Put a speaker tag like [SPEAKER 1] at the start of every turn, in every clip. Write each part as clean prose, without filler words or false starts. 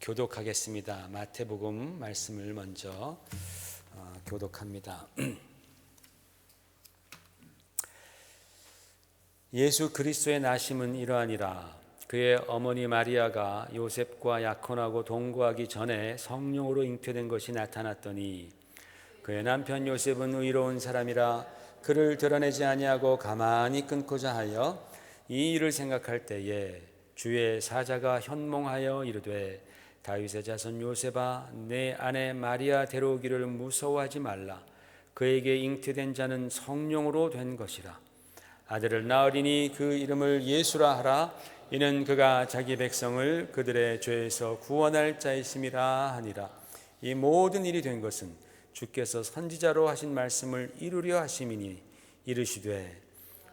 [SPEAKER 1] 교독하겠습니다. 마태복음 말씀을 먼저 교독합니다. 예수 그리스도의 나심은 이러하니라. 그의 어머니 마리아가 요셉과 약혼하고 동거하기 전에 성령으로 잉태된 것이 나타났더니 그의 남편 요셉은 의로운 사람이라 그를 드러내지 아니하고 가만히 끊고자 하여 이 일을 생각할 때에 주의 사자가 현몽하여 이르되 다윗의 자손 요셉아 내 아내 마리아 데려오기를 무서워하지 말라. 그에게 잉태된 자는 성령으로 된 것이라. 아들을 낳으리니 그 이름을 예수라 하라. 이는 그가 자기 백성을 그들의 죄에서 구원할 자이심이라 하니라. 이 모든 일이 된 것은 주께서 선지자로 하신 말씀을 이루려 하심이니 이르시되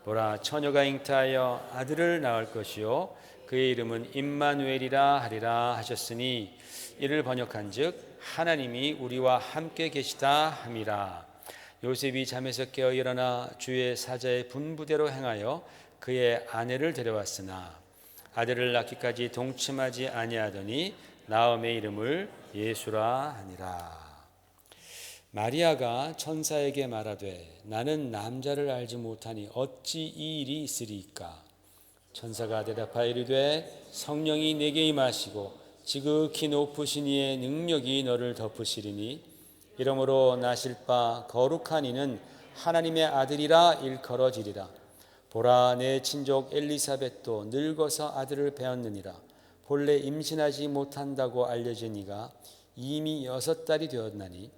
[SPEAKER 1] 보라 처녀가 잉태하여 아들을 낳을 것이요 그의 이름은 임마누엘이라 하리라 하셨으니 이를 번역한즉 하나님이 우리와 함께 계시다 함이라. 요셉이 잠에서 깨어 일어나 주의 사자의 분부대로 행하여 그의 아내를 데려왔으나 아들을 낳기까지 동침하지 아니하더니 나음의 이름을 예수라 하니라. 마리아가 천사에게 말하되 나는 남자를 알지 못하니 어찌 이 일이 있으리이까. 천사가 대답하여 이르되 성령이 내게 임하시고 지극히 높으신 이의 능력이 너를 덮으시리니 이러므로 나실 바 거룩한 이는 하나님의 아들이라 일컬어지리라. 보라 내 친족 엘리사벳도 늙어서 아들을 배었느니라. 본래 임신하지 못한다고 알려진 이가 이미 6달이 되었나니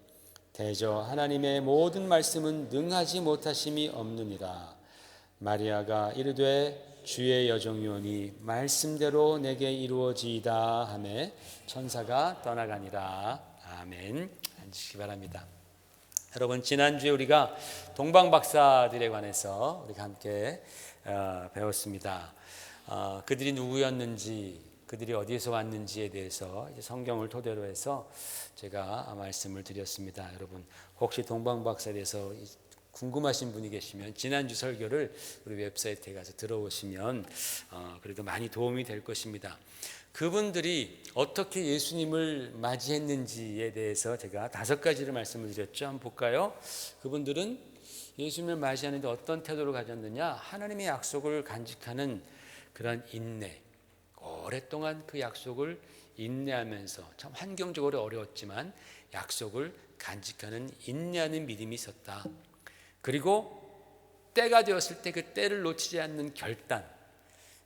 [SPEAKER 1] 대저 하나님의 모든 말씀은 능하지 못하심이 없느니라. 마리아가 이르되 주의 여종이오니 말씀대로 내게 이루어지이다 하매 천사가 떠나가니라. 아멘. 앉으시기 바랍니다. 여러분 지난주에 우리가 동방박사들에 관해서 우리가 함께 배웠습니다. 그들이 누구였는지 그들이 어디에서 왔는지에 대해서 성경을 토대로 해서 제가 말씀을 드렸습니다. 여러분 혹시 동방박사에 대해서 궁금하신 분이 계시면 지난주 설교를 우리 웹사이트에 가서 들어오시면 그래도 많이 도움이 될 것입니다. 그분들이 어떻게 예수님을 맞이했는지에 대해서 제가 5가지를 말씀을 드렸죠. 한번 볼까요? 그분들은 예수님을 맞이하는데 어떤 태도를 가졌느냐? 하나님의 약속을 간직하는 그런 인내, 오랫동안 그 약속을 인내하면서 참 환경적으로 어려웠지만 약속을 간직하는 인내하는 믿음이 있었다. 그리고 때가 되었을 때 그 때를 놓치지 않는 결단.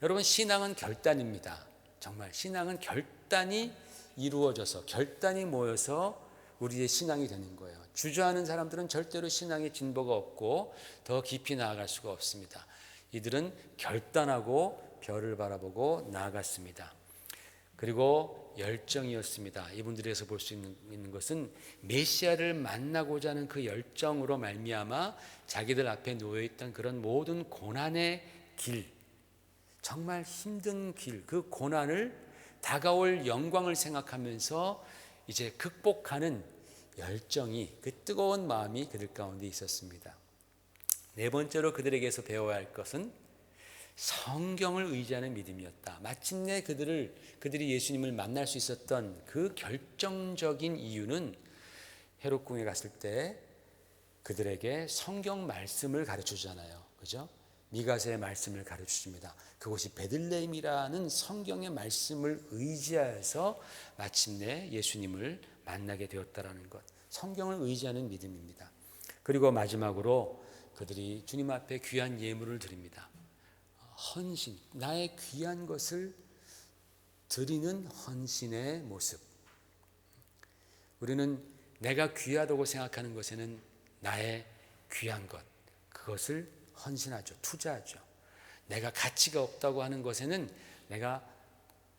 [SPEAKER 1] 여러분 신앙은 결단입니다. 정말 신앙은 결단이 이루어져서 결단이 모여서 우리의 신앙이 되는 거예요. 주저하는 사람들은 절대로 신앙의 진보가 없고 더 깊이 나아갈 수가 없습니다. 이들은 결단하고 별을 바라보고 나아갔습니다. 그리고 열정이었습니다. 이분들에서 볼 수 있는 것은 메시아를 만나고자 하는 그 열정으로 말미암아 자기들 앞에 놓여있던 그런 모든 고난의 길, 정말 힘든 길, 그 고난을 다가올 영광을 생각하면서 이제 극복하는 열정이, 그 뜨거운 마음이 그들 가운데 있었습니다. 4번째로 그들에게서 배워야 할 것은 성경을 의지하는 믿음이었다. 마침내 그들이 예수님을 만날 수 있었던 그 결정적인 이유는 헤롯궁에 갔을 때 그들에게 성경 말씀을 가르쳐주잖아요. 그죠? 미가서의 말씀을 가르쳐줍니다. 그곳이 베들레헴이라는 성경의 말씀을 의지하여서 마침내 예수님을 만나게 되었다라는 것. 성경을 의지하는 믿음입니다. 그리고 마지막으로 그들이 주님 앞에 귀한 예물을 드립니다. 헌신, 나의 귀한 것을 드리는 헌신의 모습. 우리는 내가 귀하다고 생각하는 것에는 나의 귀한 것, 그것을 헌신하죠. 투자하죠. 내가 가치가 없다고 하는 것에는 내가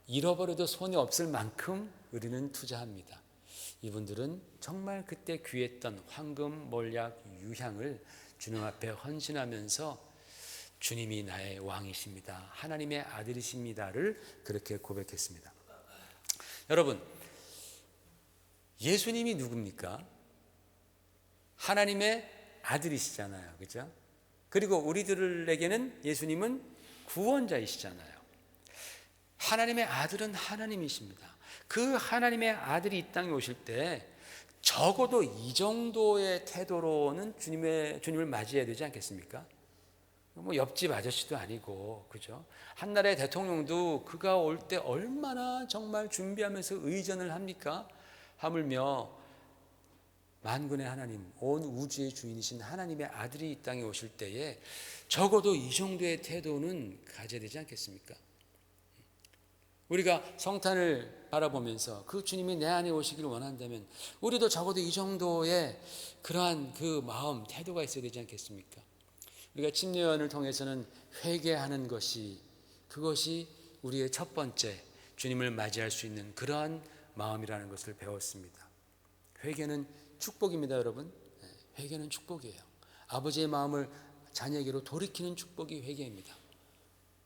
[SPEAKER 1] 잃어버려도 손이 없을 만큼 우리는 투자합니다. 이분들은 정말 그때 귀했던 황금, 몰약, 유향을 주님 앞에 헌신하면서 주님이 나의 왕이십니다. 하나님의 아들이십니다를 그렇게 고백했습니다. 여러분, 예수님이 누굽니까? 하나님의 아들이시잖아요. 그죠? 그리고 우리들에게는 예수님은 구원자이시잖아요. 하나님의 아들은 하나님이십니다. 그 하나님의 아들이 이 땅에 오실 때 적어도 이 정도의 태도로는 주님을 맞이해야 되지 않겠습니까? 뭐 옆집 아저씨도 아니고, 그죠? 한나라의 대통령도 그가 올 때 얼마나 정말 준비하면서 의전을 합니까? 하물며 만군의 하나님, 온 우주의 주인이신 하나님의 아들이 이 땅에 오실 때에 적어도 이 정도의 태도는 가져야 되지 않겠습니까? 우리가 성탄을 바라보면서 그 주님이 내 안에 오시기를 원한다면 우리도 적어도 이 정도의 그러한 그 마음, 태도가 있어야 되지 않겠습니까? 우리가 침례연을 통해서는 회개하는 것이, 그것이 우리의 첫 번째 주님을 맞이할 수 있는 그러한 마음이라는 것을 배웠습니다. 회개는 축복입니다, 여러분. 회개는 축복이에요. 아버지의 마음을 자녀에게로 돌이키는 축복이 회개입니다.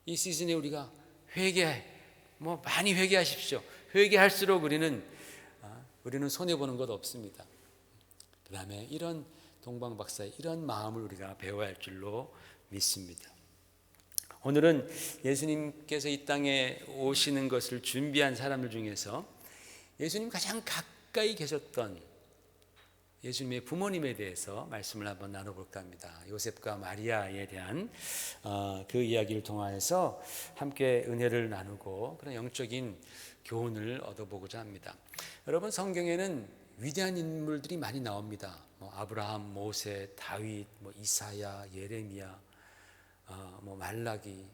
[SPEAKER 1] 이 시즌에 우리가 많이 회개하십시오. 회개할수록 우리는 손해보는 것 없습니다. 그 다음에 이런 동방박사의 이런 마음을 우리가 배워야 할 줄로 믿습니다. 오늘은 예수님께서 이 땅에 오시는 것을 준비한 사람들 중에서 예수님 가장 가까이 계셨던 예수님의 부모님에 대해서 말씀을 한번 나눠볼까 합니다. 요셉과 마리아에 대한 그 이야기를 통해서 함께 은혜를 나누고 그런 영적인 교훈을 얻어보고자 합니다. 여러분, 성경에는 위대한 인물들이 많이 나옵니다. 아브라함, 모세, 다윗, 이사야, 예레미야, 말라기,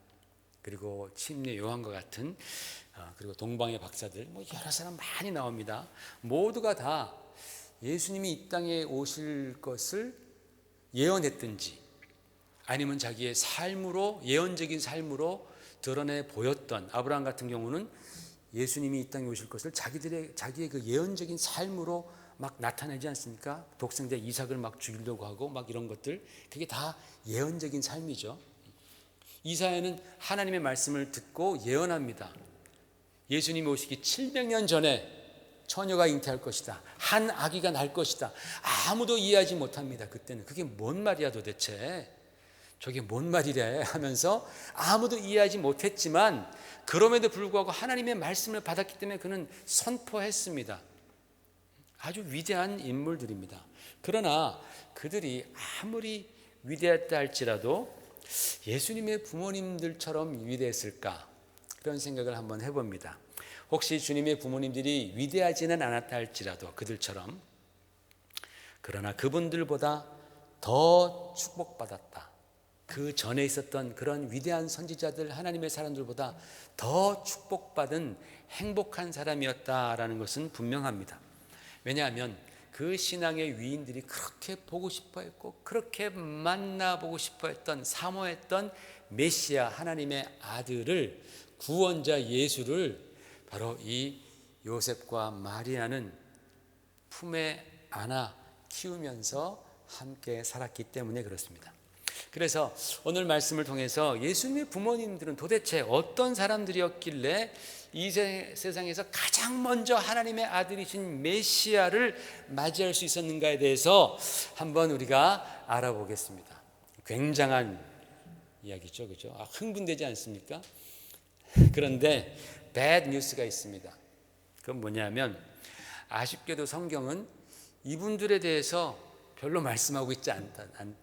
[SPEAKER 1] 그리고 침례 요한과 같은 그리고 동방의 박사들, 여러 사람 많이 나옵니다. 모두가 다 예수님이 이 땅에 오실 것을 예언했든지 아니면 자기의 삶으로, 예언적인 삶으로 드러내 보였던, 아브라함 같은 경우는 예수님이 이 땅에 오실 것을 자기의 그 예언적인 삶으로 막 나타내지 않습니까? 독생자 이삭을 막 죽이려고 하고 막 이런 것들, 그게 다 예언적인 삶이죠. 이사야는 하나님의 말씀을 듣고 예언합니다. 예수님이 오시기 700년 전에 처녀가 잉태할 것이다. 한 아기가 날 것이다. 아무도 이해하지 못합니다. 그때는 그게 뭔 말이야 도대체. 저게 뭔 말이래 하면서 아무도 이해하지 못했지만 그럼에도 불구하고 하나님의 말씀을 받았기 때문에 그는 선포했습니다. 아주 위대한 인물들입니다. 그러나 그들이 아무리 위대했다 할지라도 예수님의 부모님들처럼 위대했을까? 그런 생각을 한번 해봅니다. 혹시 주님의 부모님들이 위대하지는 않았다 할지라도 그들처럼, 그러나 그분들보다 더 축복받았다. 그 전에 있었던 그런 위대한 선지자들, 하나님의 사람들보다 더 축복받은 행복한 사람이었다라는 것은 분명합니다. 왜냐하면 그 신앙의 위인들이 그렇게 보고 싶어 했고 그렇게 만나보고 싶어 했던, 사모했던 메시아, 하나님의 아들을, 구원자 예수를 바로 이 요셉과 마리아는 품에 안아 키우면서 함께 살았기 때문에 그렇습니다. 그래서 오늘 말씀을 통해서 예수님의 부모님들은 도대체 어떤 사람들이었길래 이 세상에서 가장 먼저 하나님의 아들이신 메시아를 맞이할 수 있었는가에 대해서 한번 우리가 알아보겠습니다. 굉장한 이야기죠, 그죠? 흥분되지 않습니까? 그런데 bad news가 있습니다. 그건 뭐냐면 아쉽게도 성경은 이분들에 대해서 별로 말씀하고 있지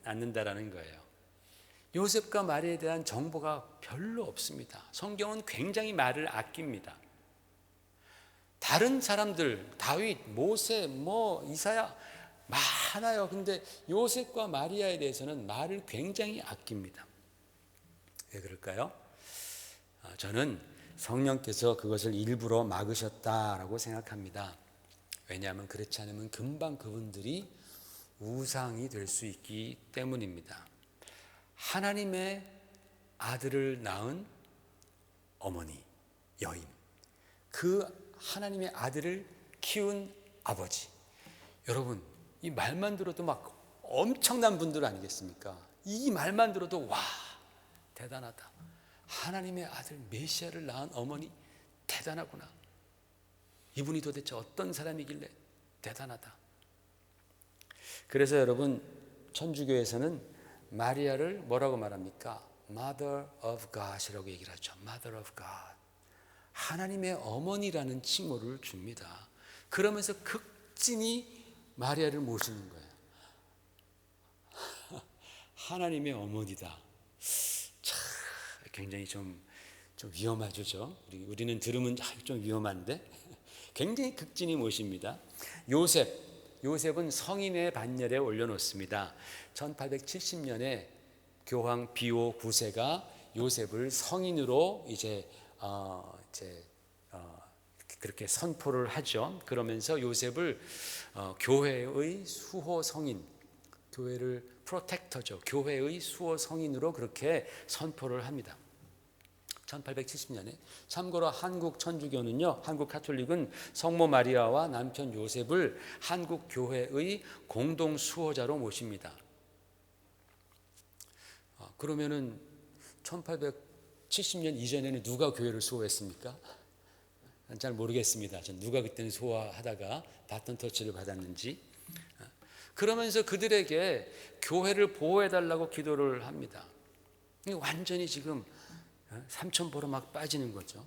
[SPEAKER 1] 않는다라는 거예요. 요셉과 마리아에 대한 정보가 별로 없습니다. 성경은 굉장히 말을 아낍니다. 다른 사람들, 다윗, 모세, 이사야 많아요. 근데 요셉과 마리아에 대해서는 말을 굉장히 아낍니다. 왜 그럴까요? 저는 성령께서 그것을 일부러 막으셨다라고 생각합니다. 왜냐하면 그렇지 않으면 금방 그분들이 우상이 될 수 있기 때문입니다. 하나님의 아들을 낳은 어머니, 여인, 그 하나님의 아들을 키운 아버지, 여러분 이 말만 들어도 막 엄청난 분들 아니겠습니까? 이 말만 들어도 와, 대단하다. 하나님의 아들 메시아를 낳은 어머니 대단하구나. 이분이 도대체 어떤 사람이길래 대단하다. 그래서 여러분, 천주교에서는 마리아를 뭐라고 말합니까? Mother of God이라고 얘기를 하죠. Mother of God. 하나님의 어머니라는 칭호를 줍니다. 그러면서 극진히 마리아를 모시는 거예요. 하나님의 어머니다. 참 굉장히 좀 위험하죠. 우리는 들으면 좀 위험한데 굉장히 극진히 모십니다. 요셉은 성인의 반열에 올려놓습니다. 1870년에 교황 비오 9세가 요셉을 성인으로 그렇게 선포를 하죠. 그러면서 요셉을 교회의 수호 성인, 교회를 프로텍터죠. 교회의 수호 성인으로 그렇게 선포를 합니다. 1870년에. 참고로 한국 천주교는요, 한국 가톨릭은 성모 마리아와 남편 요셉을 한국 교회의 공동 수호자로 모십니다. 그러면은 1870년 이전에는 누가 교회를 수호했습니까? 잘 모르겠습니다. 전 누가 그때는 수호하다가 바톤 터치를 받았는지. 그러면서 그들에게 교회를 보호해달라고 기도를 합니다. 완전히 지금 삼천포로 막 빠지는 거죠.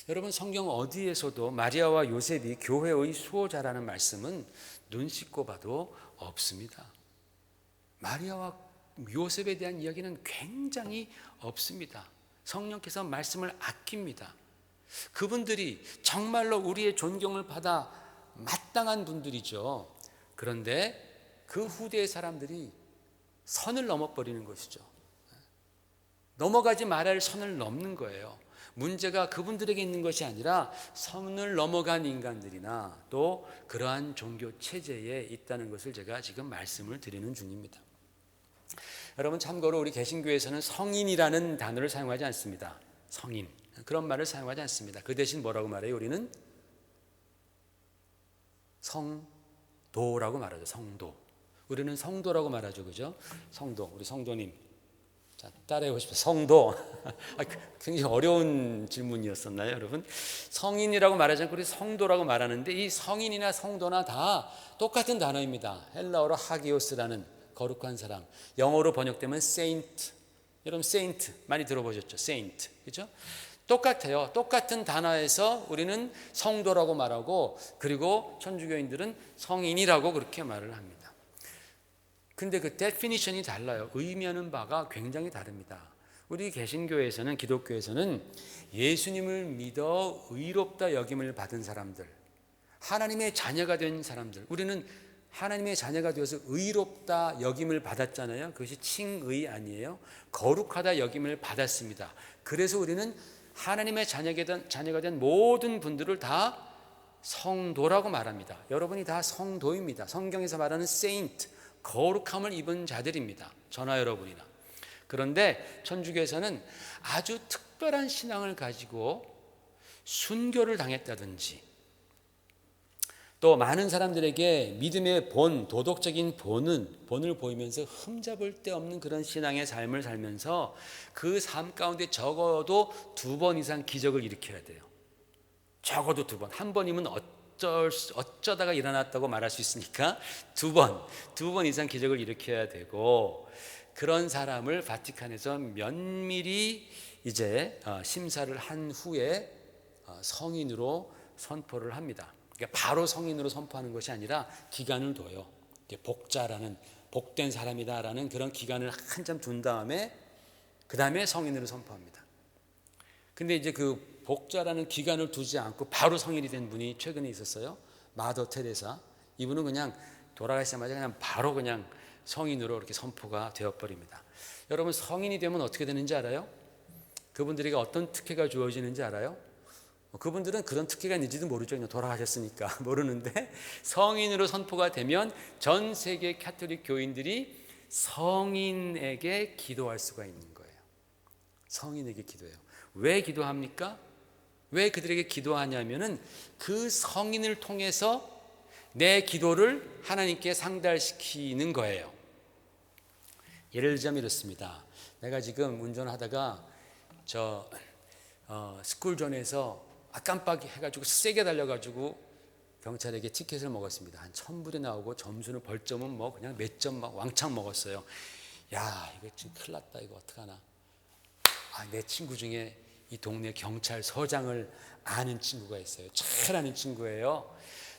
[SPEAKER 1] 여러분, 성경 어디에서도 마리아와 요셉이 교회의 수호자라는 말씀은 눈 씻고 봐도 없습니다. 마리아와 요셉에 대한 이야기는 굉장히 없습니다. 성령께서 말씀을 아낍니다. 그분들이 정말로 우리의 존경을 받아 마땅한 분들이죠. 그런데 그 후대의 사람들이 선을 넘어버리는 것이죠. 넘어가지 말아야 할 선을 넘는 거예요. 문제가 그분들에게 있는 것이 아니라 선을 넘어간 인간들이나 또 그러한 종교 체제에 있다는 것을 제가 지금 말씀을 드리는 중입니다. 여러분, 참고로 우리 개신교에서는 성인이라는 단어를 사용하지 않습니다. 성인, 그런 말을 사용하지 않습니다. 그 대신 뭐라고 말해요? 우리는 성도라고 말하죠. 성도. 우리는 성도라고 말하죠. 그죠? 성도. 우리 성도님. 자, 따라해 보십시오. 성도. 굉장히 어려운 질문이었었나요, 여러분? 성인이라고 말하지 않고 우리 성도라고 말하는데, 이 성인이나 성도나 다 똑같은 단어입니다. 헬라어로 하기오스라는 거룩한 사람, 영어로 번역되면 saint. 여러분, saint 많이 들어보셨죠? saint. 그죠? 똑같아요. 똑같은 단어에서 우리는 성도라고 말하고, 그리고 천주교인들은 성인이라고 그렇게 말을 합니다. 근데 그 데피니션이 달라요. 의미하는 바가 굉장히 다릅니다. 우리 개신교에서는, 기독교에서는 예수님을 믿어 의롭다 여김을 받은 사람들, 하나님의 자녀가 된 사람들, 우리는 하나님의 자녀가 되어서 의롭다 여김을 받았잖아요. 그것이 칭의 아니에요. 거룩하다 여김을 받았습니다. 그래서 우리는 하나님의 자녀가 된 모든 분들을 다 성도라고 말합니다. 여러분이 다 성도입니다. 성경에서 말하는 saint, 거룩함을 입은 자들입니다. 저나 여러분이나. 그런데 천주교에서는 아주 특별한 신앙을 가지고 순교를 당했다든지, 또 많은 사람들에게 믿음의 본, 도덕적인 본을 보이면서 흠잡을 데 없는 그런 신앙의 삶을 살면서 그 삶 가운데 적어도 2번 이상 기적을 일으켜야 돼요. 적어도 2번. 한 번이면 어쩌다가 일어났다고 말할 수 있으니까 2번 이상 기적을 일으켜야 되고, 그런 사람을 바티칸에서 면밀히 이제 심사를 한 후에 성인으로 선포를 합니다. 그러니까 바로 성인으로 선포하는 것이 아니라 기간을 둬요. 복자라는, 복된 사람이다라는 그런 기간을 한참 둔 다음에 그 다음에 성인으로 선포합니다. 근데 이제 그 복자라는 기간을 두지 않고 바로 성인이 된 분이 최근에 있었어요. 마더 테레사. 이분은 그냥 돌아가시자마자 그냥 바로 그냥 성인으로 이렇게 선포가 되어버립니다. 여러분, 성인이 되면 어떻게 되는지 알아요? 그분들에게 어떤 특혜가 주어지는지 알아요? 그분들은 그런 특혜가 있는지도 모르죠. 그냥 돌아가셨으니까 모르는데, 성인으로 선포가 되면 전 세계 가톨릭 교인들이 성인에게 기도할 수가 있는 거예요. 성인에게 기도해요. 왜 기도합니까? 왜 그들에게 기도하냐면은 그 성인을 통해서 내 기도를 하나님께 상달시키는 거예요. 예를 들자면 이렇습니다. 내가 지금 운전하다가 스쿨존에서 깜빡 해가지고 세게 달려가지고 경찰에게 티켓을 먹었습니다. 한 1000불이 나오고 점수는 벌점은 뭐 그냥 몇 점 막 왕창 먹었어요. 야, 이거 지금 큰일 났다. 이거 어떡하나. 내 친구 중에 이 동네 경찰서장을 아는 친구가 있어요. 잘 아는 친구예요.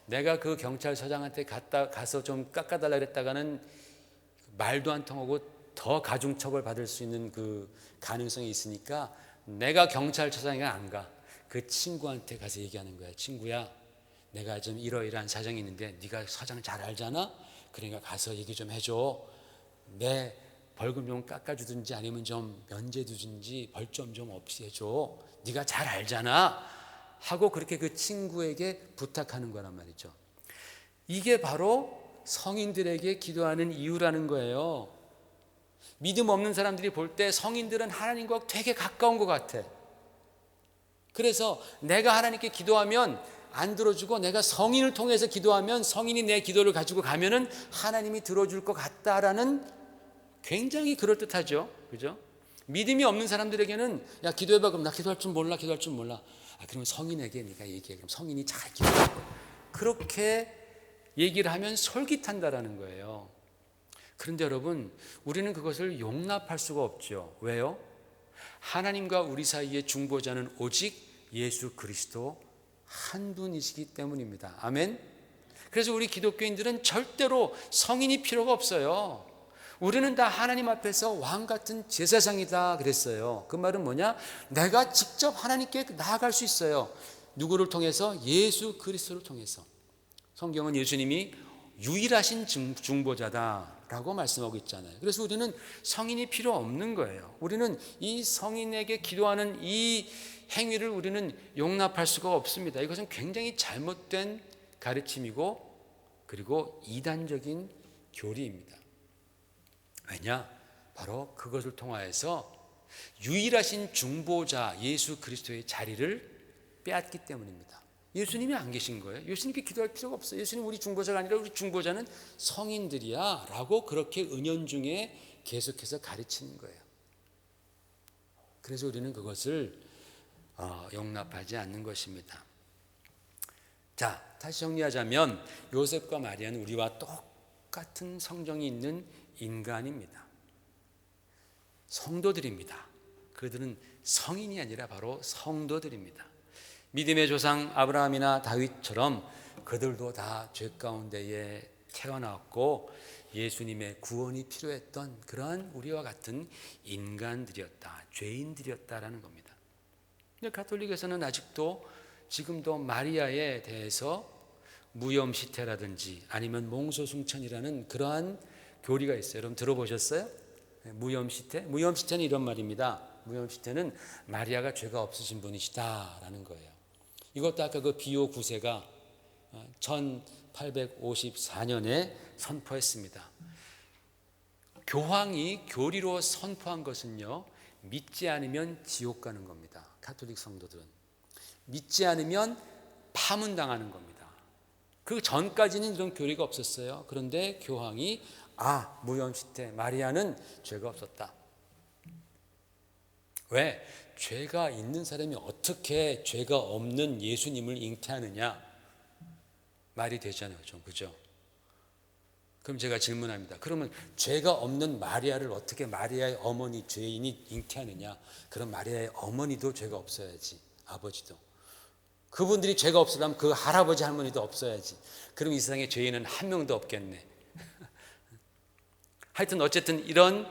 [SPEAKER 1] 내가 그 경찰서장한테 가서 좀 깎아달라 그랬다가는 말도 안 통하고 더 가중처벌 받을 수 있는 그 가능성이 있으니까 내가 경찰서장에 안 가. 그 친구한테 가서 얘기하는 거야. 친구야, 내가 좀 이러이러한 사정이 있는데 네가 서장 잘 알잖아. 그러니까 가서 얘기 좀 해줘. 내 벌금 좀 깎아주든지 아니면 좀 면제 주든지 벌점 좀 없이 해줘. 네가 잘 알잖아 하고 그렇게 그 친구에게 부탁하는 거란 말이죠. 이게 바로 성인들에게 기도하는 이유라는 거예요. 믿음 없는 사람들이 볼 때 성인들은 하나님과 되게 가까운 것 같아. 그래서 내가 하나님께 기도하면 안 들어주고 내가 성인을 통해서 기도하면 성인이 내 기도를 가지고 가면은 하나님이 들어줄 것 같다라는 굉장히 그럴듯하죠. 그죠? 믿음이 없는 사람들에게는 야, 기도해봐. 그럼 나 기도할 줄 몰라. 그러면 성인에게 네가 얘기해. 그럼 성인이 잘 기도할 거야. 그렇게 얘기를 하면 솔깃한다라는 거예요. 그런데 여러분, 우리는 그것을 용납할 수가 없죠. 왜요? 하나님과 우리 사이의 중보자는 오직 예수 그리스도 한 분이시기 때문입니다. 아멘. 그래서 우리 기독교인들은 절대로 성인이 필요가 없어요. 우리는 다 하나님 앞에서 왕 같은 제사장이다 그랬어요. 그 말은 뭐냐? 내가 직접 하나님께 나아갈 수 있어요. 누구를 통해서? 예수 그리스도를 통해서. 성경은 예수님이 유일하신 중보자다라고 말씀하고 있잖아요. 그래서 우리는 성인이 필요 없는 거예요. 우리는 이 성인에게 기도하는 이 행위를 우리는 용납할 수가 없습니다. 이것은 굉장히 잘못된 가르침이고 그리고 이단적인 교리입니다. 왜냐? 바로 그것을 통하여서 유일하신 중보자 예수 그리스도의 자리를 빼앗기 때문입니다. 예수님이 안 계신 거예요. 예수님께 기도할 필요가 없어요. 예수님 우리 중보자가 아니라 우리 중보자는 성인들이야 라고 그렇게 은연중에 계속해서 가르치는 거예요. 그래서 우리는 그것을 용납하지 않는 것입니다. 자, 다시 정리하자면 요셉과 마리아는 우리와 똑같은 성정이 있는 인간입니다. 성도들입니다. 그들은 성인이 아니라 바로 성도들입니다. 믿음의 조상 아브라함이나 다윗처럼 그들도 다 죄 가운데에 태어났고 예수님의 구원이 필요했던 그러한 우리와 같은 인간들이었다, 죄인들이었다라는 겁니다. 근데 가톨릭에서는 아직도 지금도 마리아에 대해서 무염시태라든지 아니면 몽소승천이라는 그러한 교리가 있어요. 여러분 들어보셨어요? 무염시태? 무염시태는 이런 말입니다. 무염시태는 마리아가 죄가 없으신 분이시다라는 거예요. 이것도 아까 그 비오 9세가 1854년에 선포했습니다. 교황이 교리로 선포한 것은요, 믿지 않으면 지옥 가는 겁니다. 가톨릭 성도들은 믿지 않으면 파문당하는 겁니다. 그 전까지는 이런 교리가 없었어요. 그런데 교황이 무염시태 마리아는 죄가 없었다. 왜? 죄가 있는 사람이 어떻게 죄가 없는 예수님을 잉태하느냐? 말이 되잖아요. 그죠? 그럼 제가 질문합니다. 그러면 죄가 없는 마리아를 어떻게 마리아의 어머니 죄인이 잉태하느냐? 그럼 마리아의 어머니도 죄가 없어야지. 아버지도. 그분들이 죄가 없으려면 그 할아버지 할머니도 없어야지. 그럼 이 세상에 죄인은 한 명도 없겠네. 하여튼 어쨌든 이런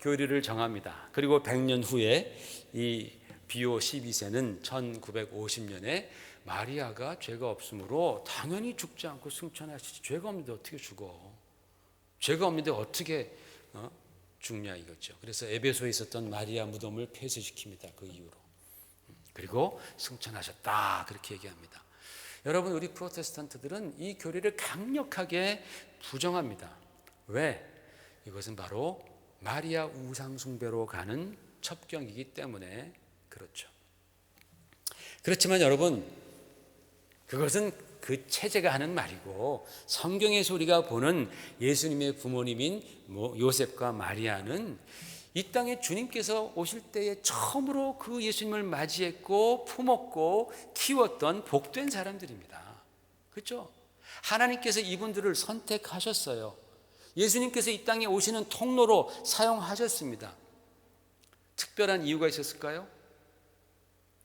[SPEAKER 1] 교리를 정합니다. 그리고 100년 후에 이 비오 12세는 1950년에 마리아가 죄가 없으므로 당연히 죽지 않고 승천하시지. 죄가 없는데 어떻게 죽어? 죄가 없는데 어떻게 죽냐 이거죠. 그래서 에베소에 있었던 마리아 무덤을 폐쇄시킵니다. 그 이후로. 그리고 승천하셨다 그렇게 얘기합니다. 여러분 우리 프로테스탄트들은 이 교리를 강력하게 부정합니다. 왜? 이것은 바로 마리아 우상 숭배로 가는 첩경이기 때문에 그렇죠. 그렇지만 여러분 그것은 그 체제가 하는 말이고 성경에서 우리가 보는 예수님의 부모님인 요셉과 마리아는 이 땅에 주님께서 오실 때에 처음으로 그 예수님을 맞이했고 품었고 키웠던 복된 사람들입니다. 그렇죠? 하나님께서 이분들을 선택하셨어요. 예수님께서 이 땅에 오시는 통로로 사용하셨습니다. 특별한 이유가 있었을까요?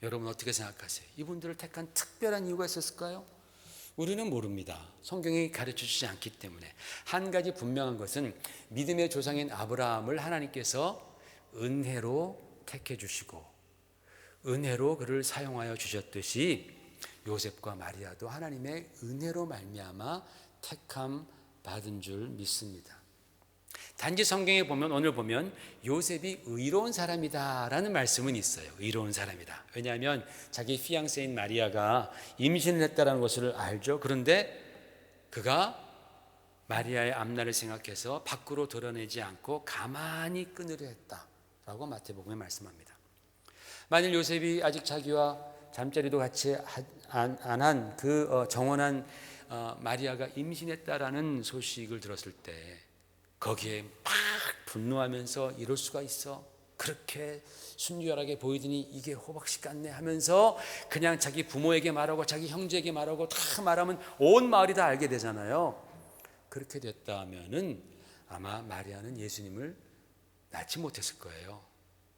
[SPEAKER 1] 여러분 어떻게 생각하세요? 이분들을 택한 특별한 이유가 있었을까요? 우리는 모릅니다. 성경이 가르쳐주지 않기 때문에. 한 가지 분명한 것은 믿음의 조상인 아브라함을 하나님께서 은혜로 택해 주시고 은혜로 그를 사용하여 주셨듯이 요셉과 마리아도 하나님의 은혜로 말미암아 택함 받은 줄 믿습니다. 단지 성경에 보면, 오늘 보면 요셉이 의로운 사람이다라는 말씀은 있어요. 의로운 사람이다. 왜냐하면 자기 피앙세인 마리아가 임신을 했다는 것을 알죠. 그런데 그가 마리아의 앞날을 생각해서 밖으로 드러내지 않고 가만히 끊으려 했다라고 마태복음에 말씀합니다. 만일 요셉이 아직 자기와 잠자리도 같이 안 한 그 정혼한 마리아가 임신했다라는 소식을 들었을 때 거기에 막 분노하면서 이럴 수가 있어? 그렇게 순결하게 보이더니 이게 호박씨 같네 하면서 그냥 자기 부모에게 말하고 자기 형제에게 말하고 다 말하면 온 마을이 다 알게 되잖아요. 그렇게 됐다면은 아마 마리아는 예수님을 낳지 못했을 거예요.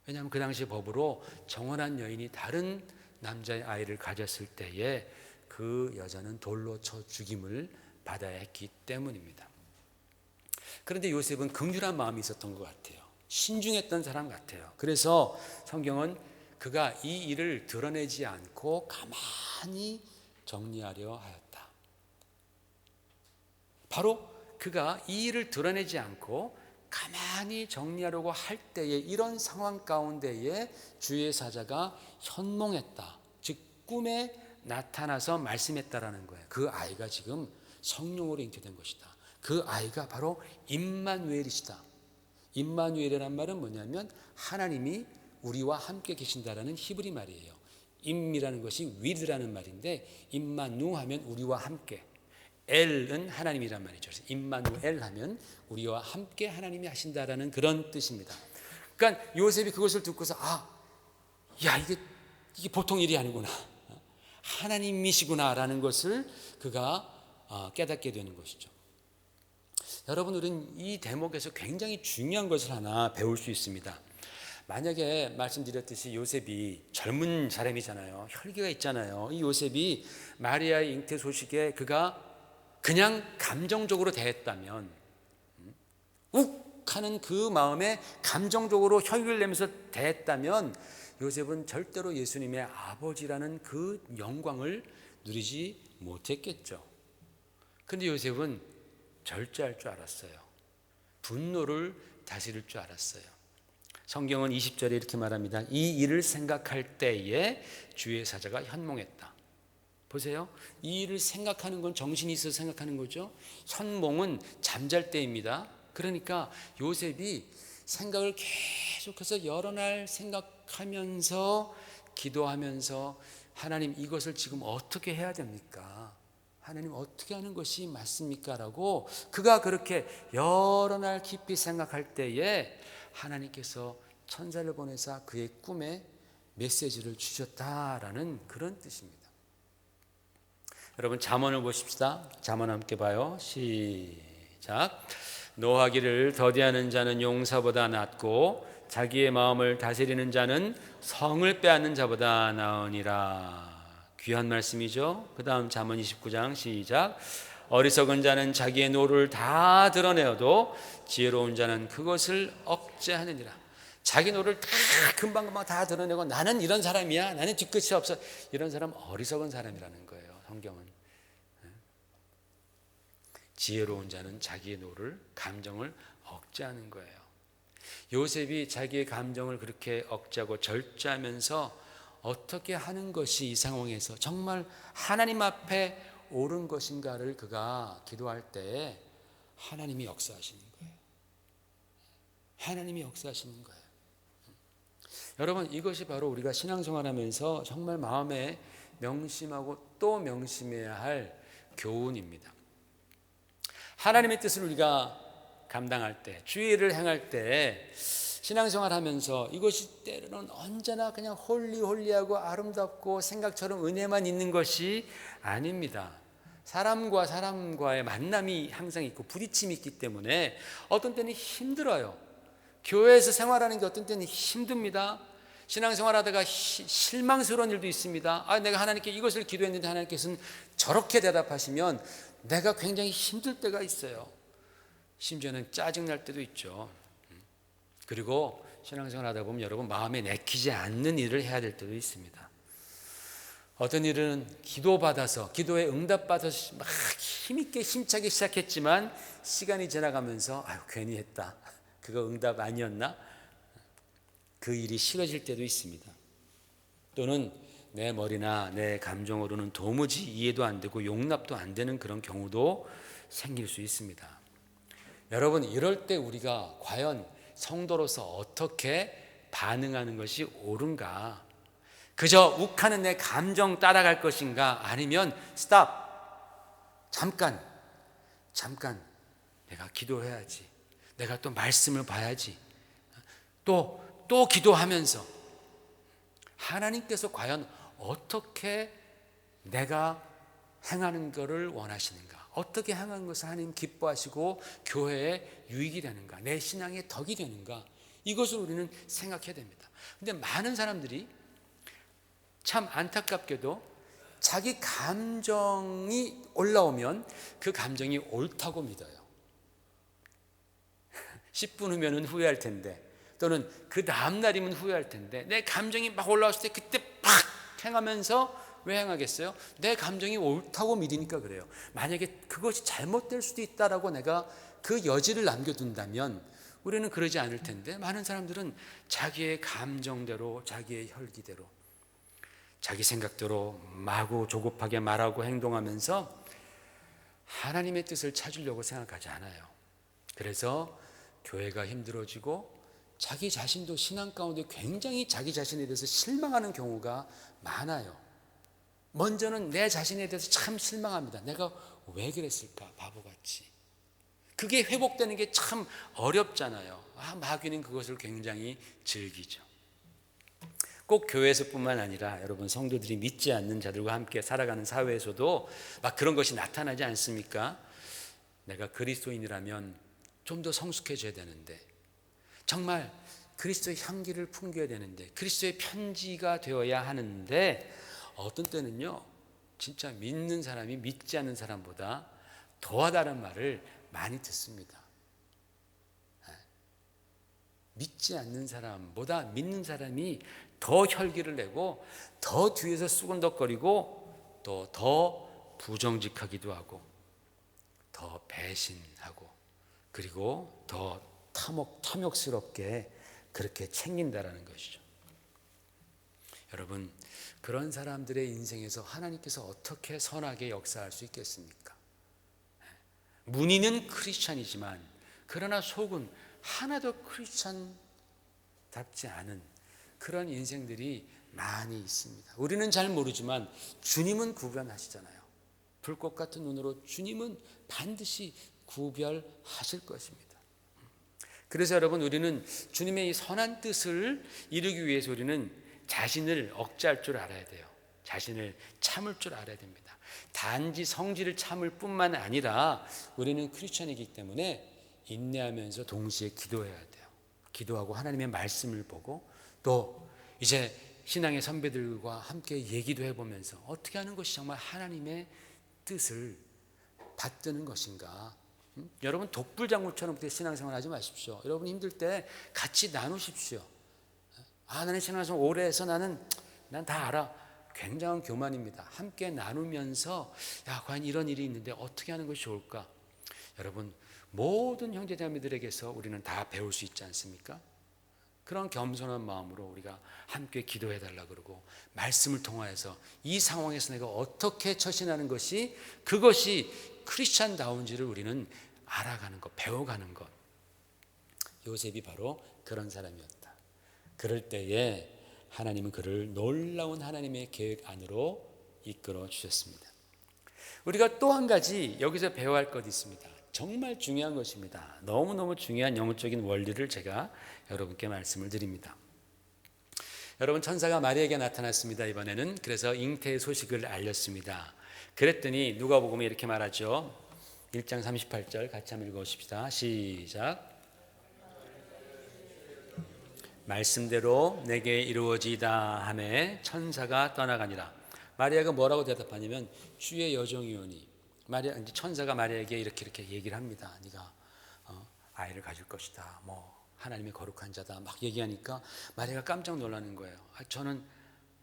[SPEAKER 1] 왜냐하면 그 당시 법으로 정혼한 여인이 다른 남자의 아이를 가졌을 때에 그 여자는 돌로 쳐 죽임을 받아야 했기 때문입니다. 그런데 요셉은 긍휼한 마음이 있었던 것 같아요. 신중했던 사람 같아요. 그래서 성경은 그가 이 일을 드러내지 않고 가만히 정리하려 하였다. 바로 그가 이 일을 드러내지 않고 가만히 정리하려고 할 때에 이런 상황 가운데에 주의 사자가 현몽했다. 즉 꿈에 나타나서 말씀했다라는 거예요. 그 아이가 지금 성령으로 잉태된 것이다. 그 아이가 바로 임마누엘이시다. 임마누엘이란 말은 뭐냐면 하나님이 우리와 함께 계신다라는 히브리 말이에요. 임이라는 것이 with라는 말인데 임마누 하면 우리와 함께, 엘은 하나님이란 말이죠. 그래서 임마누엘 하면 우리와 함께 하나님이 하신다라는 그런 뜻입니다. 그러니까 요셉이 그것을 듣고서 이게 보통 일이 아니구나. 하나님이시구나라는 것을 그가 깨닫게 되는 것이죠. 여러분, 우리는 이 대목에서 굉장히 중요한 것을 하나 배울 수 있습니다. 만약에 말씀드렸듯이 요셉이 젊은 사람이잖아요. 혈기가 있잖아요. 이 요셉이 마리아의 잉태 소식에 그가 그냥 감정적으로 대했다면, 욱 하는 그 마음에 감정적으로 혈기를 내면서 대했다면 요셉은 절대로 예수님의 아버지라는 그 영광을 누리지 못했겠죠. 그런데 요셉은 절제할 줄 알았어요. 분노를 다스릴 줄 알았어요. 성경은 20절에 이렇게 말합니다. 이 일을 생각할 때에 주의 사자가 현몽했다. 보세요. 이 일을 생각하는 건 정신이 있어서 생각하는 거죠. 현몽은 잠잘 때입니다. 그러니까 요셉이 생각을 계속해서 여러 날 생각하면서 기도하면서 하나님 이것을 지금 어떻게 해야 됩니까? 하나님 어떻게 하는 것이 맞습니까? 라고 그가 그렇게 여러 날 깊이 생각할 때에 하나님께서 천사를 보내사 그의 꿈에 메시지를 주셨다라는 그런 뜻입니다. 여러분 잠언을 보십시다. 잠언 함께 봐요. 시작. 노하기를 더디하는 자는 용사보다 낫고 자기의 마음을 다스리는 자는 성을 빼앗는 자보다 나으니라. 귀한 말씀이죠. 그 다음 잠언 29장 시작. 어리석은 자는 자기의 노를 다 드러내어도 지혜로운 자는 그것을 억제하느니라. 자기 노를 다 금방금방 다 드러내고 나는 이런 사람이야, 나는 뒤끝이 없어, 이런 사람 어리석은 사람이라는 거예요. 성경은. 지혜로운 자는 자기의 노를, 감정을 억제하는 거예요. 요셉이 자기의 감정을 그렇게 억제하고 절제하면서 어떻게 하는 것이 이 상황에서 정말 하나님 앞에 옳은 것인가를 그가 기도할 때 하나님이 역사하시는 거예요. 하나님이 역사하시는 거예요. 여러분, 이것이 바로 우리가 신앙생활하면서 정말 마음에 명심하고 또 명심해야 할 교훈입니다. 하나님의 뜻을 우리가 감당할 때, 주의 일을 행할 때 신앙생활하면서 이것이 때로는 언제나 그냥 홀리홀리하고 아름답고 생각처럼 은혜만 있는 것이 아닙니다. 사람과 사람과의 만남이 항상 있고 부딪힘이 있기 때문에 어떤 때는 힘들어요. 교회에서 생활하는 게 어떤 때는 힘듭니다. 신앙생활하다가 실망스러운 일도 있습니다. 내가 하나님께 이것을 기도했는데 하나님께서는 저렇게 대답하시면 내가 굉장히 힘들 때가 있어요. 심지어는 짜증날 때도 있죠. 그리고 신앙생활 하다 보면 여러분 마음에 내키지 않는 일을 해야 될 때도 있습니다. 어떤 일은 기도받아서 기도에 응답받아서 막 힘있게 힘차게 시작했지만 시간이 지나가면서 괜히 했다, 그거 응답 아니었나? 그 일이 싫어질 때도 있습니다. 또는 내 머리나 내 감정으로는 도무지 이해도 안 되고 용납도 안 되는 그런 경우도 생길 수 있습니다. 여러분, 이럴 때 우리가 과연 성도로서 어떻게 반응하는 것이 옳은가? 그저 욱하는 내 감정 따라갈 것인가? 아니면 스탑, 잠깐 내가 기도해야지, 내가 또 말씀을 봐야지, 또 기도하면서 하나님께서 과연 어떻게 내가 행하는 것을 원하시는가, 어떻게 행하는 것을 하나님 기뻐하시고 교회에 유익이 되는가, 내 신앙의 덕이 되는가, 이것을 우리는 생각해야 됩니다. 근데 많은 사람들이 참 안타깝게도 자기 감정이 올라오면 그 감정이 옳다고 믿어요. 10분 후면 후회할 텐데, 또는 그 다음날이면 후회할 텐데, 내 감정이 막 올라왔을 때 그때 팍 행하면서 왜 행하겠어요? 내 감정이 옳다고 믿으니까 그래요. 만약에 그것이 잘못될 수도 있다라고 내가 그 여지를 남겨둔다면 우리는 그러지 않을 텐데, 많은 사람들은 자기의 감정대로, 자기의 혈기대로, 자기 생각대로 마구 조급하게 말하고 행동하면서 하나님의 뜻을 찾으려고 생각하지 않아요. 그래서 교회가 힘들어지고 자기 자신도 신앙 가운데 굉장히 자기 자신에 대해서 실망하는 경우가 많아요. 먼저는 내 자신에 대해서 참 실망합니다. 내가 왜 그랬을까, 바보같이. 그게 회복되는 게 참 어렵잖아요. 마귀는 그것을 굉장히 즐기죠. 꼭 교회에서뿐만 아니라 여러분, 성도들이 믿지 않는 자들과 함께 살아가는 사회에서도 막 그런 것이 나타나지 않습니까? 내가 그리스도인이라면 좀 더 성숙해져야 되는데, 정말 그리스도의 향기를 풍겨야 되는데, 그리스도의 편지가 되어야 하는데, 어떤 때는요 진짜 믿는 사람이 믿지 않는 사람보다 더하다는 말을 많이 듣습니다. 믿지 않는 사람보다 믿는 사람이 더 혈기를 내고 더 뒤에서 쑥은덕거리고 또 더 부정직하기도 하고 더 배신하고 그리고 더 탐욕스럽게 그렇게 챙긴다라는 것이죠. 여러분, 그런 사람들의 인생에서 하나님께서 어떻게 선하게 역사할 수 있겠습니까? 문의는 크리스찬이지만 그러나 속은 하나도 크리스찬답지 않은 그런 인생들이 많이 있습니다. 우리는 잘 모르지만 주님은 구별하시잖아요. 불꽃 같은 눈으로 주님은 반드시 구별하실 것입니다. 그래서 여러분, 우리는 주님의 이 선한 뜻을 이루기 위해서 우리는 자신을 억제할 줄 알아야 돼요. 자신을 참을 줄 알아야 됩니다. 단지 성질을 참을 뿐만 아니라 우리는 크리스천이기 때문에 인내하면서 동시에 기도해야 돼요. 기도하고 하나님의 말씀을 보고 또 이제 신앙의 선배들과 함께 얘기도 해보면서 어떻게 하는 것이 정말 하나님의 뜻을 받드는 것인가. 여러분, 독불장군처럼 신앙생활 하지 마십시오. 여러분 힘들 때 같이 나누십시오. 나는 신앙생활 오래 해서 난 다 알아. 굉장한 교만입니다. 함께 나누면서 과연 이런 일이 있는데 어떻게 하는 것이 좋을까? 여러분, 모든 형제자매들에게서 우리는 다 배울 수 있지 않습니까? 그런 겸손한 마음으로 우리가 함께 기도해달라 그러고 말씀을 통하여서 이 상황에서 내가 어떻게 처신하는 것이 그것이 크리스찬다운지를 우리는 알아가는 것, 배워가는 것. 요셉이 바로 그런 사람이었다. 그럴 때에 하나님은 그를 놀라운 하나님의 계획 안으로 이끌어 주셨습니다. 우리가 또 한 가지 여기서 배워야 할 것이 있습니다. 정말 중요한 것입니다. 너무너무 중요한 영적인 원리를 제가 여러분께 말씀을 드립니다. 여러분, 천사가 마리아에게 나타났습니다. 이번에는 그래서 잉태의 소식을 알렸습니다. 그랬더니 누가복음에 이렇게 말하죠. 1장 38절 같이 한번 읽어보십시다. 시작. 말씀대로 내게 이루어지이다 하매 천사가 떠나가니라. 마리아가 뭐라고 대답하냐면 주의 여종이오니. 마리아 이제 천사가 마리아에게 이렇게 얘기를 합니다. 네가 아이를 가질 것이다. 뭐 하나님의 거룩한 자다. 막 얘기하니까 마리아가 깜짝 놀라는 거예요. 저는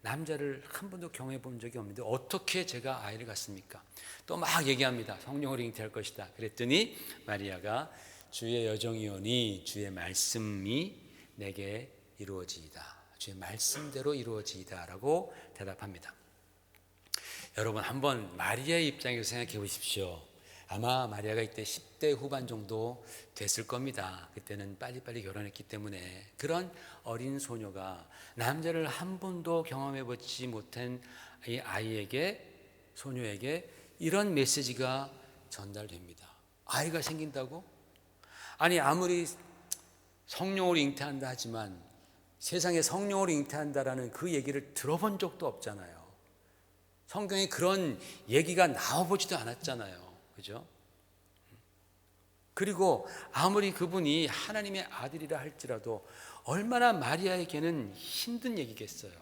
[SPEAKER 1] 남자를 한 번도 경험해 본 적이 없는데 어떻게 제가 아이를 갖습니까? 또 막 얘기합니다. 성령으로 잉태할 것이다. 그랬더니 마리아가 주의 여종이오니 주의 말씀이 내게 이루어지이다. 주의 말씀대로 이루어지이다 라고 대답합니다. 여러분 한번 마리아의 입장에서 생각해 보십시오. 아마 마리아가 이때 10대 후반 정도 됐을 겁니다. 그때는 빨리빨리 결혼했기 때문에 그런 어린 소녀가 남자를 한 번도 경험해 보지 못한 이 아이에게, 소녀에게 이런 메시지가 전달됩니다. 아이가 생긴다고? 아니 아무리 성령으로 잉태한다 하지만 세상에 성령으로 잉태한다라는 그 얘기를 들어본 적도 없잖아요. 성경에 그런 얘기가 나와보지도 않았잖아요. 그죠? 그리고 아무리 그분이 하나님의 아들이라 할지라도 얼마나 마리아에게는 힘든 얘기겠어요.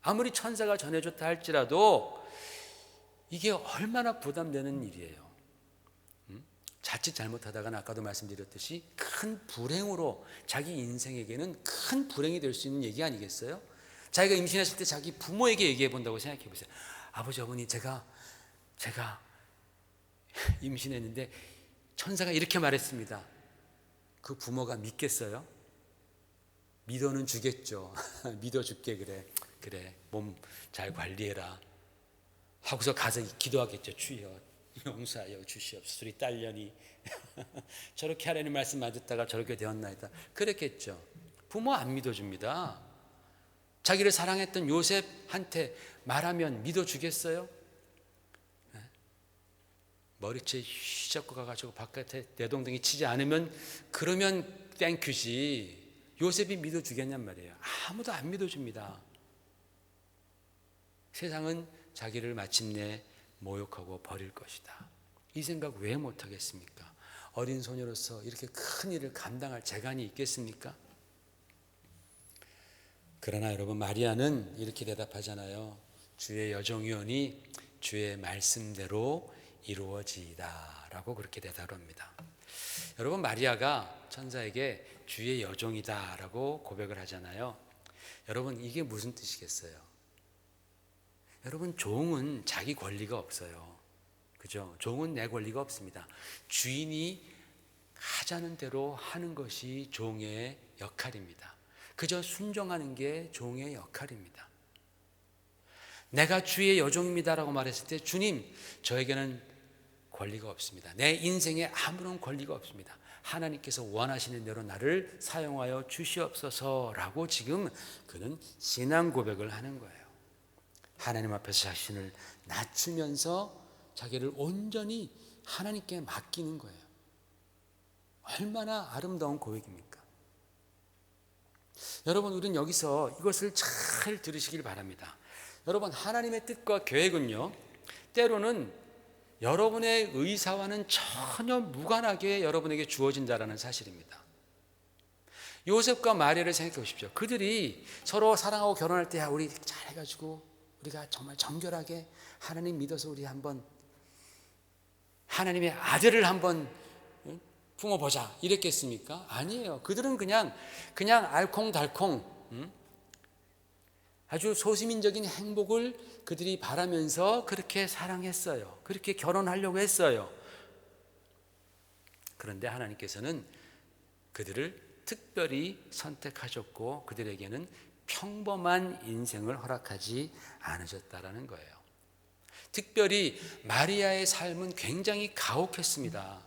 [SPEAKER 1] 아무리 천사가 전해줬다 할지라도 이게 얼마나 부담되는 일이에요. 자칫 잘못하다가는 아까도 말씀드렸듯이 큰 불행으로 자기 인생에게는 큰 불행이 될 수 있는 얘기 아니겠어요? 자기가 임신했을 때 자기 부모에게 얘기해 본다고 생각해 보세요. 아버지 어머니 제가 임신했는데 천사가 이렇게 말했습니다. 그 부모가 믿겠어요? 믿어는 주겠죠. 믿어줄게. 그래 몸 잘 관리해라 하고서 가서 기도하겠죠. 주여 용서하여 주시옵소서. 우리 딸년이 저렇게 하라는 말씀 맞았다가 저렇게 되었나이다. 그랬겠죠. 부모 안 믿어줍니다. 자기를 사랑했던 요셉한테 말하면 믿어주겠어요? 머리채 휘잡고 가가지고 바깥에 내동댕이 치지 않으면 그러면 땡큐지. 요셉이 믿어주겠냔 말이에요. 아무도 안 믿어줍니다. 세상은 자기를 마침내 모욕하고 버릴 것이다. 이 생각 왜 못하겠습니까? 어린 소녀로서 이렇게 큰 일을 감당할 재간이 있겠습니까? 그러나 여러분 마리아는 이렇게 대답하잖아요. 주의 여종이오니 주의 말씀대로 이루어지이다 라고 그렇게 대답합니다. 여러분 마리아가 천사에게 주의 여종이다 라고 고백을 하잖아요. 여러분 이게 무슨 뜻이겠어요? 여러분 종은 자기 권리가 없어요. 그죠? 종은 내 권리가 없습니다. 주인이 하자는 대로 하는 것이 종의 역할입니다. 그저 순종하는 게 종의 역할입니다. 내가 주의 여종입니다라고 말했을 때 주님 저에게는 권리가 없습니다. 내 인생에 아무런 권리가 없습니다. 하나님께서 원하시는 대로 나를 사용하여 주시옵소서라고 지금 그는 신앙 고백을 하는 거예요. 하나님 앞에서 자신을 낮추면서 자기를 온전히 하나님께 맡기는 거예요. 얼마나 아름다운 고백입니까? 여러분 우리는 여기서 이것을 잘 들으시길 바랍니다. 여러분 하나님의 뜻과 계획은요 때로는 여러분의 의사와는 전혀 무관하게 여러분에게 주어진다라는 사실입니다. 요셉과 마리아를 생각해 보십시오. 그들이 서로 사랑하고 결혼할 때 우리 잘해가지고 우리가 정말 정결하게 하나님 믿어서 우리 한번 하나님의 아들을 한번 품어보자 이랬겠습니까? 아니에요. 그들은 그냥 알콩달콩 아주 소시민적인 행복을 그들이 바라면서 그렇게 사랑했어요. 그렇게 결혼하려고 했어요. 그런데 하나님께서는 그들을 특별히 선택하셨고 그들에게는 평범한 인생을 허락하지 않으셨다라는 거예요. 특별히 마리아의 삶은 굉장히 가혹했습니다.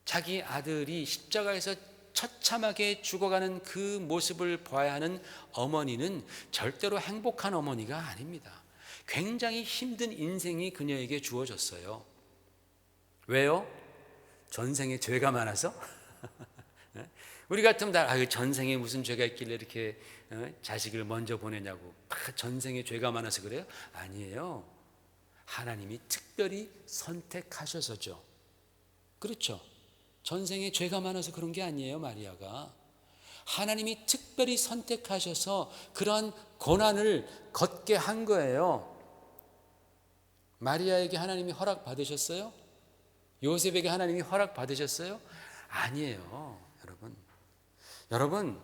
[SPEAKER 1] 자기 아들이 십자가에서 처참하게 죽어가는 그 모습을 봐야 하는 어머니는 절대로 행복한 어머니가 아닙니다. 굉장히 힘든 인생이 그녀에게 주어졌어요. 왜요? 전생에 죄가 많아서? 우리 같으면 전생에 무슨 죄가 있길래 이렇게 자식을 먼저 보내냐고. 전생에 죄가 많아서 그래요? 아니에요. 하나님이 특별히 선택하셔서죠. 그렇죠. 전생에 죄가 많아서 그런 게 아니에요. 마리아가 하나님이 특별히 선택하셔서 그러한 고난을 걷게 한 거예요. 마리아에게 하나님이 허락 받으셨어요? 요셉에게 하나님이 허락 받으셨어요? 아니에요, 여러분. 여러분,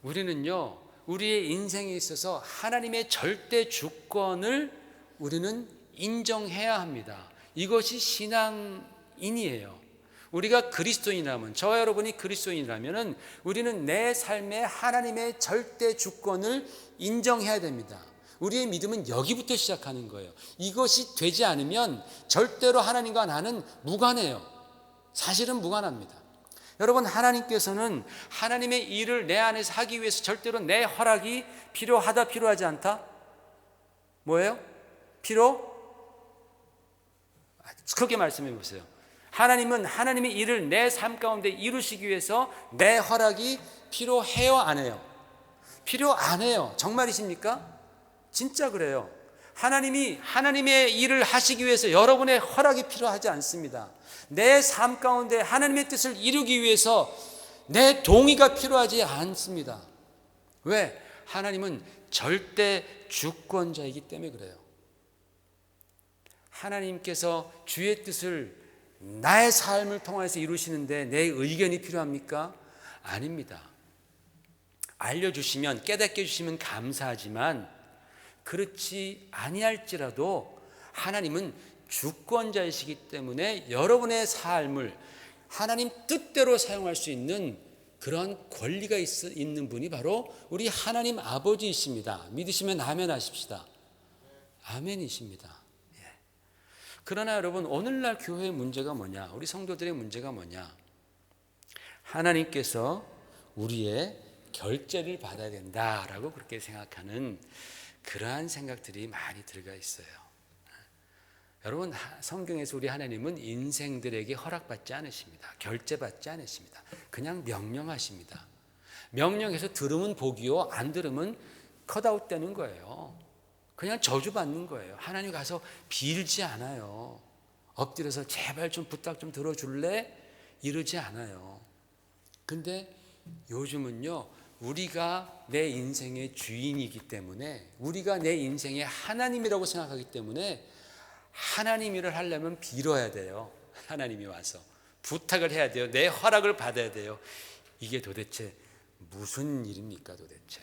[SPEAKER 1] 우리는요, 우리의 인생에 있어서 하나님의 절대 주권을 우리는 인정해야 합니다. 이것이 신앙인이에요. 우리가 그리스도인이라면, 저와 여러분이 그리스도인이라면 우리는 내 삶에 하나님의 절대 주권을 인정해야 됩니다. 우리의 믿음은 여기부터 시작하는 거예요. 이것이 되지 않으면 절대로 하나님과 나는 무관해요. 사실은 무관합니다. 여러분, 하나님께서는 하나님의 일을 내 안에서 하기 위해서 절대로 내 허락이 필요하다, 필요하지 않다? 뭐예요? 크게 말씀해 보세요. 하나님은 하나님의 일을 내 삶 가운데 이루시기 위해서 내 허락이 필요해요, 안 해요? 필요 안 해요. 정말이십니까? 진짜 그래요. 하나님이 하나님의 일을 하시기 위해서 여러분의 허락이 필요하지 않습니다. 내 삶 가운데 하나님의 뜻을 이루기 위해서 내 동의가 필요하지 않습니다. 왜? 하나님은 절대 주권자이기 때문에 그래요. 하나님께서 주의 뜻을 나의 삶을 통해서 이루시는데 내 의견이 필요합니까? 아닙니다. 알려주시면, 깨닫게 해주시면 감사하지만 그렇지 아니할지라도 하나님은 주권자이시기 때문에 여러분의 삶을 하나님 뜻대로 사용할 수 있는 그런 권리가 있는 분이 바로 우리 하나님 아버지이십니다. 믿으시면 아멘 하십시다. 아멘이십니다. 그러나 여러분, 오늘날 교회의 문제가 뭐냐? 우리 성도들의 문제가 뭐냐? 하나님께서 우리의 결제를 받아야 된다라고 그렇게 생각하는 그러한 생각들이 많이 들어가 있어요. 여러분, 성경에서 우리 하나님은 인생들에게 허락받지 않으십니다. 결제받지 않으십니다. 그냥 명령하십니다. 명령해서 들으면 복이요, 안 들으면 컷아웃 되는 거예요. 그냥 저주받는 거예요. 하나님 가서 빌지 않아요. 엎드려서 제발 좀 부탁 좀 들어줄래? 이러지 않아요. 근데 요즘은요, 우리가 내 인생의 주인이기 때문에, 우리가 내 인생의 하나님이라고 생각하기 때문에 하나님 일을 하려면 빌어야 돼요. 하나님이 와서 부탁을 해야 돼요. 내 허락을 받아야 돼요. 이게 도대체 무슨 일입니까, 도대체?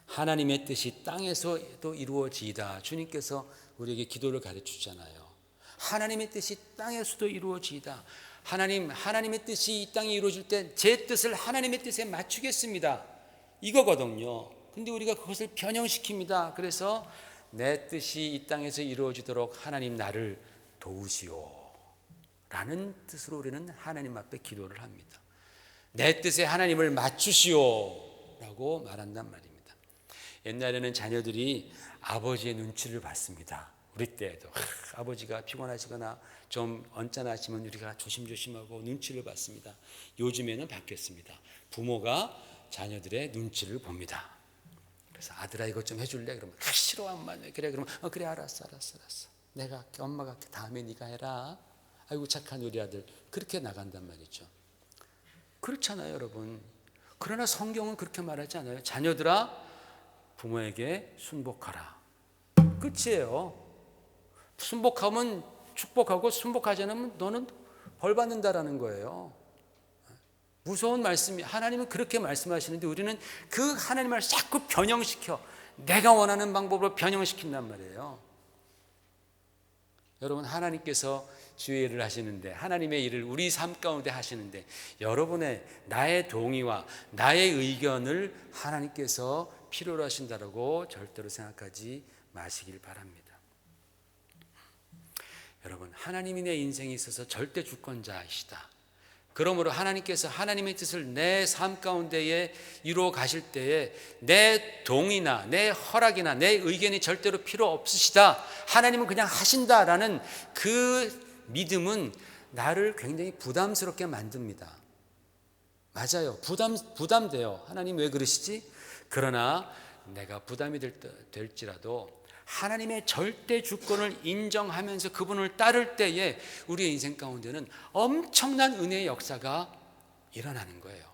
[SPEAKER 1] 하나님의 뜻이 땅에서도 이루어지이다. 주님께서 우리에게 기도를 가르치잖아요. 하나님의 뜻이 땅에서도 이루어지이다. 하나님의 뜻이 이 땅에 이루어질 때 제 뜻을 하나님의 뜻에 맞추겠습니다. 이거거든요. 근데 우리가 그것을 변형시킵니다. 그래서 내 뜻이 이 땅에서 이루어지도록 하나님 나를 도우시오 라는 뜻으로 우리는 하나님 앞에 기도를 합니다. 내 뜻에 하나님을 맞추시오 라고 말한단 말입니다. 옛날에는 자녀들이 아버지의 눈치를 봤습니다. 우리 때에도 아버지가 피곤하시거나 좀 언짢아하시면 우리가 조심조심하고 눈치를 봤습니다. 요즘에는 바뀌었습니다. 부모가 자녀들의 눈치를 봅니다. 그래서 아들아 이것 좀 해줄래? 그러면 싫어 엄마. 그래 그러면 그래 알았어. 내가 할게. 엄마가 할게. 다음에 네가 해라. 아이고 착한 우리 아들. 그렇게 나간단 말이죠. 그렇잖아요, 여러분. 그러나 성경은 그렇게 말하지 않아요. 자녀들아 부모에게 순복하라. 끝이에요. 순복하면 축복하고 순복하지 않으면 너는 벌 받는다라는 거예요. 무서운 말씀이, 하나님은 그렇게 말씀하시는데 우리는 그 하나님 말을 자꾸 변형시켜 내가 원하는 방법으로 변형시킨단 말이에요. 여러분, 하나님께서 주의 일을 하시는데, 하나님의 일을 우리 삶 가운데 하시는데 여러분의 나의 동의와 나의 의견을 하나님께서 필요로 하신다라고 절대로 생각하지 마시길 바랍니다. 여러분, 하나님이 내 인생에 있어서 절대 주권자이시다. 그러므로 하나님께서 하나님의 뜻을 내 삶 가운데에 이루어 가실 때에 내 동의나 내 허락이나 내 의견이 절대로 필요 없으시다. 하나님은 그냥 하신다라는 그 믿음은 나를 굉장히 부담스럽게 만듭니다. 맞아요. 부담돼요. 하나님 왜 그러시지? 그러나 내가 부담이 될지라도 하나님의 절대 주권을 인정하면서 그분을 따를 때에 우리의 인생 가운데는 엄청난 은혜의 역사가 일어나는 거예요.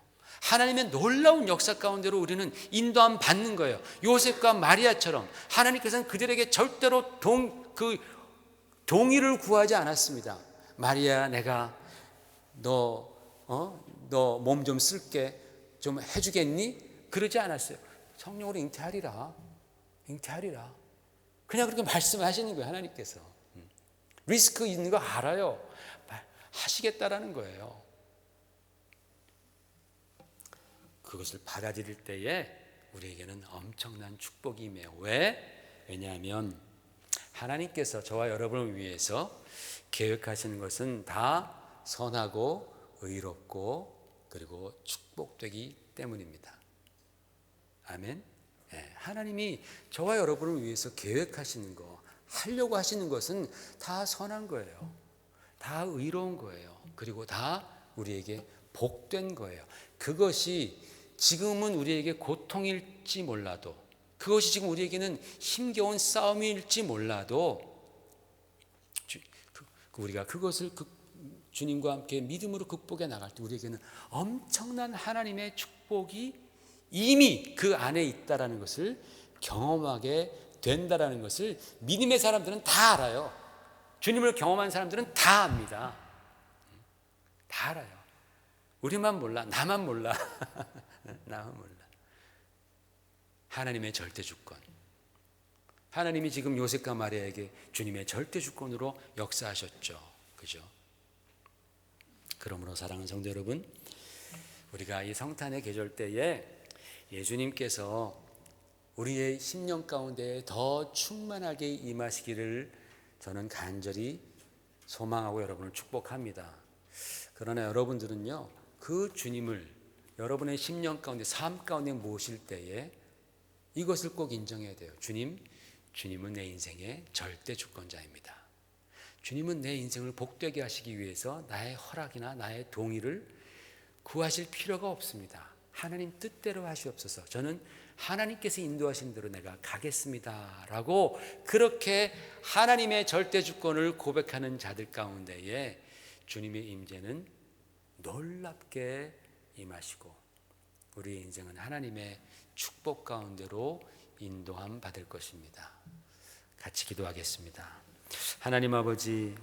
[SPEAKER 1] 하나님의 놀라운 역사 가운데로 우리는 인도함 받는 거예요. 요셉과 마리아처럼 하나님께서는 그들에게 절대로 동의를 구하지 않았습니다. 마리아, 내가 너 몸 좀 쓸게, 좀 해주겠니? 그러지 않았어요. 성령으로 잉태하리라. 그냥 그렇게 말씀하시는 거예요. 하나님께서 리스크 있는 거 알아요. 하시겠다라는 거예요. 그것을 받아들일 때에 우리에게는 엄청난 축복이 임해요. 왜? 왜냐하면 하나님께서 저와 여러분을 위해서 계획하시는 것은 다 선하고 의롭고 그리고 축복되기 때문입니다. 아멘. 하나님이 저와 여러분을 위해서 계획하시는 거, 하려고 하시는 것은 다 선한 거예요. 다 의로운 거예요. 그리고 다 우리에게 복된 거예요. 그것이 지금은 우리에게 고통일지 몰라도, 그것이 지금 우리에게는 힘겨운 싸움일지 몰라도 우리가 그것을 주님과 함께 믿음으로 극복해 나갈 때 우리에게는 엄청난 하나님의 축복이 이미 그 안에 있다라는 것을 경험하게 된다라는 것을 믿음의 사람들은 다 알아요. 주님을 경험한 사람들은 다 압니다. 다 알아요. 우리만 몰라. 나만 몰라. 나만 몰라. 하나님의 절대 주권. 하나님이 지금 요셉과 마리아에게 주님의 절대 주권으로 역사하셨죠. 그죠? 그러므로 사랑하는 성도 여러분, 우리가 이 성탄의 계절 때에 예수님께서 우리의 심령 가운데 더 충만하게 임하시기를 저는 간절히 소망하고 여러분을 축복합니다. 그러나 여러분들은요, 그 주님을 여러분의 심령 가운데, 삶 가운데 모실 때에 이것을 꼭 인정해야 돼요. 주님은 내 인생의 절대 주권자입니다. 주님은 내 인생을 복되게 하시기 위해서 나의 허락이나 나의 동의를 구하실 필요가 없습니다. 하나님 뜻대로 하시옵소서. 저는 하나님께서 인도하신 대로 내가 가겠습니다 라고 그렇게 하나님의 절대 주권을 고백하는 자들 가운데에 주님의 임재는 놀랍게 임하시고 우리의 인생은 하나님의 축복 가운데로 인도함 받을 것입니다. 같이 기도하겠습니다. 하나님 아버지,